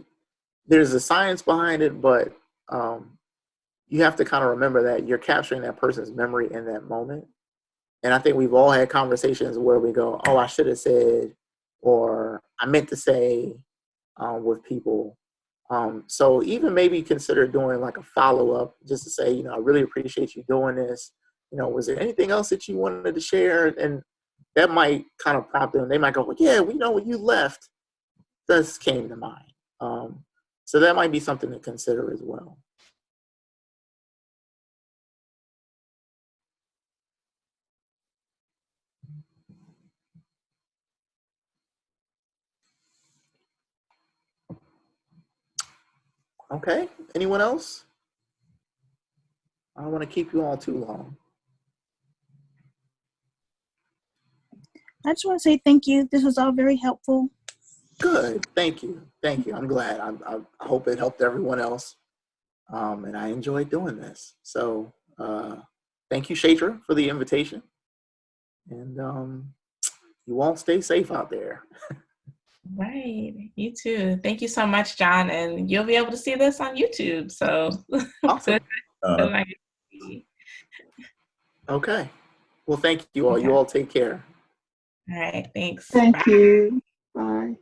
there's a science behind it, but you have to kind of remember that you're capturing that person's memory in that moment. And I think we've all had conversations where we go, oh, I should have said, or I meant to say, with people. So even maybe consider doing like a follow-up just to say, I really appreciate you doing this. Was there anything else that you wanted to share? And that might kind of prompt them. They might go, well, yeah, we know when you left, this came to mind. So that might be something to consider as well. Okay, anyone else? I don't want to keep you all too long. I just want to say thank you. This was all very helpful. Good, thank you. I'm glad. I hope it helped everyone else. And I enjoyed doing this. So thank you, Shatra, for the invitation. And you all stay safe out there. Right. You too. Thank you so much, John. And you'll be able to see this on YouTube. So Awesome. Okay. Well, thank you all. Okay. You all take care. All right. Thanks. Thank Bye. you. Bye.